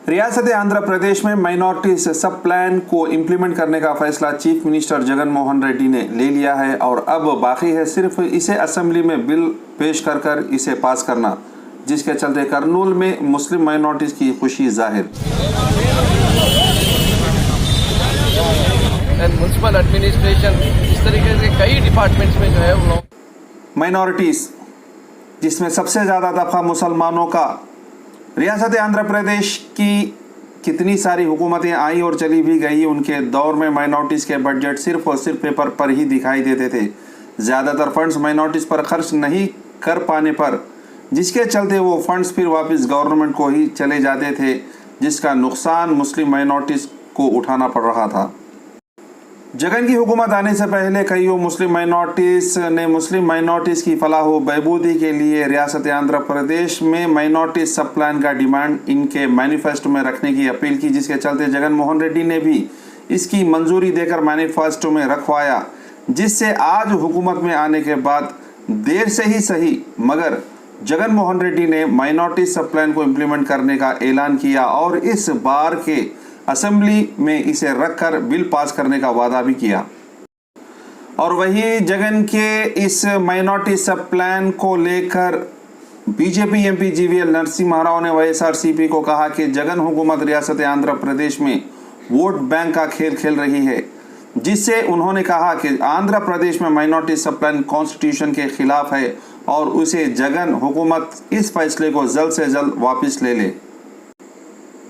रियासत आंध्र प्रदेश में माइनॉरिटीज सब प्लान को इम्प्लीमेंट करने का फैसला चीफ मिनिस्टर जगन मोहन रेड्डी ने ले लिया है और अब बाकी है सिर्फ इसे असेंबली में बिल पेश कर इसे पास करना, जिसके चलते कर्नूल में मुस्लिम माइनॉरिटीज की खुशी जाहिर। म्युनिसिपल एडमिनिस्ट्रेशन इस तरीके से कई डिपार्टमेंट्स में जो है उन लोग माइनॉरिटीज जिसमें सबसे ज़्यादा दफ़ा मुसलमानों का रियासत आंध्र प्रदेश की कितनी सारी हुकूमतें आई और चली भी गई, उनके दौर में माइनॉरिटीज़ के बजट सिर्फ और सिर्फ पेपर पर ही दिखाई देते थे। ज़्यादातर फंड्स माइनॉरिटीज़ पर खर्च नहीं कर पाने पर जिसके चलते वो फंड्स फिर वापस गवर्नमेंट को ही चले जाते थे, जिसका नुकसान मुस्लिम माइनॉरिटीज़ को उठाना पड़ रहा था। जगन की हुकूमत आने से पहले कई मुस्लिम माइनॉरिटीज़ की फलाह व बहबूदी के लिए रियासत आंध्र प्रदेश में माइनॉरिटीज़ सब प्लान का डिमांड इनके मैनिफेस्टो में रखने की अपील की, जिसके चलते जगन मोहन रेड्डी ने भी इसकी मंजूरी देकर मैनिफेस्टो में रखवाया, जिससे आज हुकूमत में आने के बाद देर से ही सही मगर जगन मोहन रेड्डी ने माइनॉरिटीज़ सब प्लान को इम्प्लीमेंट करने का ऐलान किया और इस बार के असेंबली में इसे रखकर बिल पास करने का वादा भी किया। और वही जगन के इस माइनॉरिटी सब प्लान को लेकर BJP MP GVL Narasimha Rao ने वाईएसआरसीपी को कहा कि जगन हुकूमत रियासत आंध्र प्रदेश में वोट बैंक का खेल खेल रही है, जिससे उन्होंने कहा कि आंध्र प्रदेश में माइनॉरिटी सब प्लान कॉन्स्टिट्यूशन के खिलाफ है और उसे जगन हुकूमत इस फैसले को जल्द से जल्द वापस ले ले।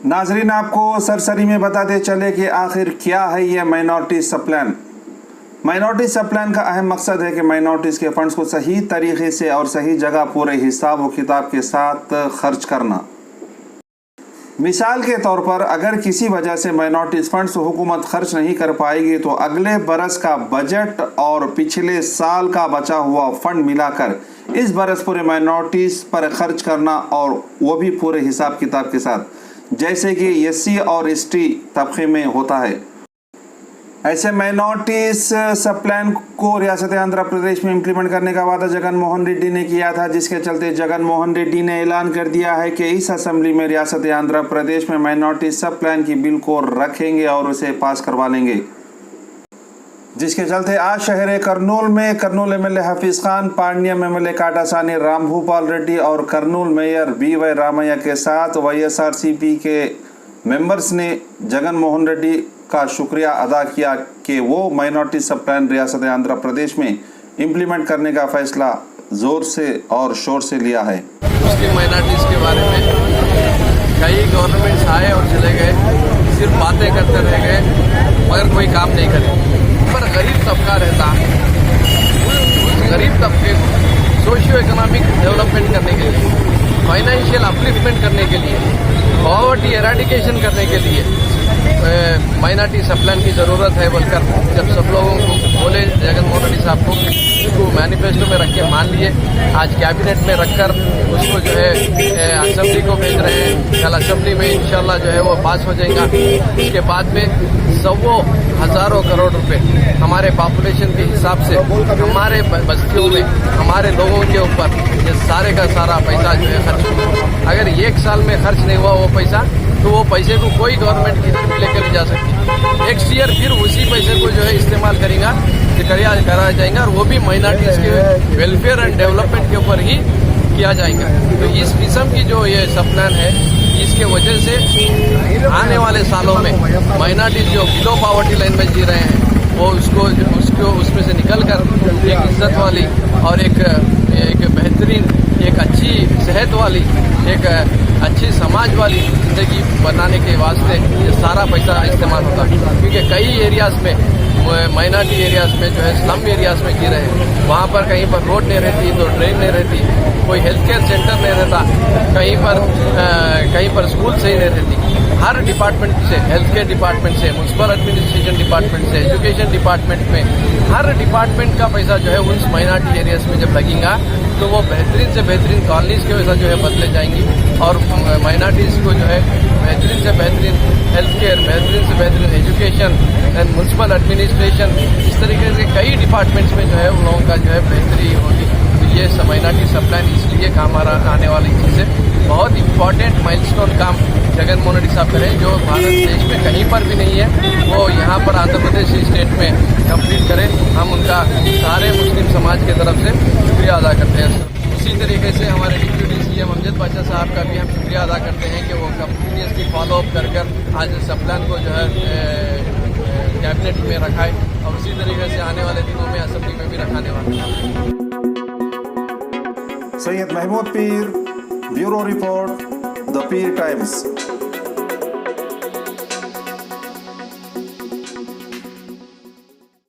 नाजरीन, आपको सरसरी में बताते चले कि आखिर क्या है यह माइनॉरिटी सब प्लान। माइनॉरिटी सब प्लान का अहम मकसद है कि माइनॉरिटीज़ के फंड्स को सही तरीके से और सही जगह पूरे हिसाब व किताब के साथ खर्च करना। मिसाल के तौर पर अगर किसी वजह से माइनॉरिटीज़ फंड्स हुकूमत खर्च नहीं कर पाएगी तो अगले बरस का बजट और पिछले साल का बचा हुआ फंड मिलाकर इस बरस पूरे माइनॉरिटीज़ पर खर्च करना, और वो भी पूरे हिसाब किताब के साथ, जैसे कि एससी और एसटी तबके में होता है। ऐसे माइनॉरिटीज सब प्लान को रियासत आंध्र प्रदेश में इम्प्लीमेंट करने का वादा जगन मोहन रेड्डी ने किया था, जिसके चलते जगन मोहन रेड्डी ने ऐलान कर दिया है कि इस असेंबली में रियासत आंध्र प्रदेश में माइनॉरिटी सब प्लान की बिल को रखेंगे और उसे पास करवा लेंगे। जिसके चलते आज शहर कर्नूल एमएलए हफीज खान, पांड्यम एमएलए काटासानी रामभूपाल रेड्डी और कर्नूल मेयर BY रामैया के साथ वाईएसआरसीपी के मेंबर्स ने जगन मोहन रेड्डी का शुक्रिया अदा किया कि वो माइनॉरिटी सब प्लान रियासत आंध्र प्रदेश में इम्प्लीमेंट करने का फैसला जोर से और शोर से लिया है। मुस्लिम माइनॉरिटीज़ के बारे में कई गवर्नमेंट्स आए और चले गए, सिर्फ बातें करते रह गए मगर कोई काम नहीं करे। पर गरीब तबका रहता, गरीब तबके सोशियो इकोनॉमिक डेवलपमेंट करने के लिए, फाइनेंशियल अपलिफ्टमेंट करने के लिए, पॉवर्टी एराडिकेशन करने के लिए माइनॉरिटी सब प्लान की ज़रूरत है बोलकर जब सब लोगों को बोले जगन मोहन रेड्डी साहब को, उसको मैनिफेस्टो में रख के मान लिए। आज कैबिनेट में रखकर उसको जो है असेंबली को भेज रहे हैं। कल असेंबली में इंशाल्लाह जो है वो पास हो जाएगा। उसके बाद में हज़ारों करोड़ रुपए हमारे पॉपुलेशन के हिसाब से हमारे बस्तियों में हमारे लोगों के ऊपर ये सारे का सारा पैसा जो है खर्च हुआ। अगर एक साल में खर्च नहीं हुआ वो पैसा, तो वो पैसे को कोई गवर्नमेंट की लेकर नहीं जा सकती। नेक्स्ट ईयर फिर उसी पैसे को जो है इस्तेमाल करेगा, करा जाएगा, और वो भी माइनॉरिटीज़ के वेलफेयर एंड डेवलपमेंट के ऊपर ही किया जाएगा। तो इस किस्म की जो ये सब प्लान है, इसके वजह से आने वाले सालों में माइनॉरिटीज़ जो बिलो पॉवर्टी लाइन में जी रहे हैं वो उसमें से निकल कर एक इज्जत वाली और एक बेहतरीन, एक अच्छी सेहत वाली, एक अच्छी समाज वाली ज़िंदगी बनाने के वास्ते ये सारा पैसा इस्तेमाल होता है। क्योंकि कई एरियाज़ में, माइनॉरिटी एरियाज़ में जो है स्लम एरियाज़ में गिरे हैं, वहाँ पर कहीं पर रोड नहीं रहती, तो ट्रेन नहीं रहती, कोई हेल्थ केयर सेंटर नहीं रहता, कहीं पर स्कूल सही नहीं रहती। हर डिपार्टमेंट से, हेल्थ केयर डिपार्टमेंट से, म्युनिसिपल एडमिनिस्ट्रेशन डिपार्टमेंट से, एजुकेशन डिपार्टमेंट में, हर डिपार्टमेंट का पैसा जो है उन माइनॉरिटी एरियाज में जब लगेगा तो वो बेहतरीन से बेहतरीन कॉलोनीज के वैसा जो है बदले जाएंगी और माइनॉरिटीज़ को जो है बेहतरीन से बेहतरीन हेल्थ केयर, बेहतरीन से बेहतरीन एजुकेशन एंड म्युनिसिपल एडमिनिस्ट्रेशन, इस तरीके से कई डिपार्टमेंट्स में जो है उन लोगों का जो है बेहतरी होगी। ये माइनॉरिटी सब प्लान इसलिए काम आने वाली चीज़ है। बहुत इम्पॉर्टेंट माइलस्टोन काम जगन मोहन रेड्डी साहब करें, जो भारत देश में कहीं पर भी नहीं है, वो यहाँ पर आंध्र प्रदेश स्टेट में कंप्लीट करें। हम उनका सारे मुस्लिम समाज की तरफ से शुक्रिया अदा करते हैं। उसी तरीके से हमारे डिप्यूटी सीएम अमजद बादशाह साहब का भी हम शुक्रिया अदा करते हैं कि वो कंटिन्यूसली फॉलोअप कर आज सब प्लान को जो है कैबिनेट में रखाए और उसी तरीके से आने वाले दिनों में असेंबली में भी रखाने वाले हैं। सैयद महमूद पीर, bureau report, the Pir times.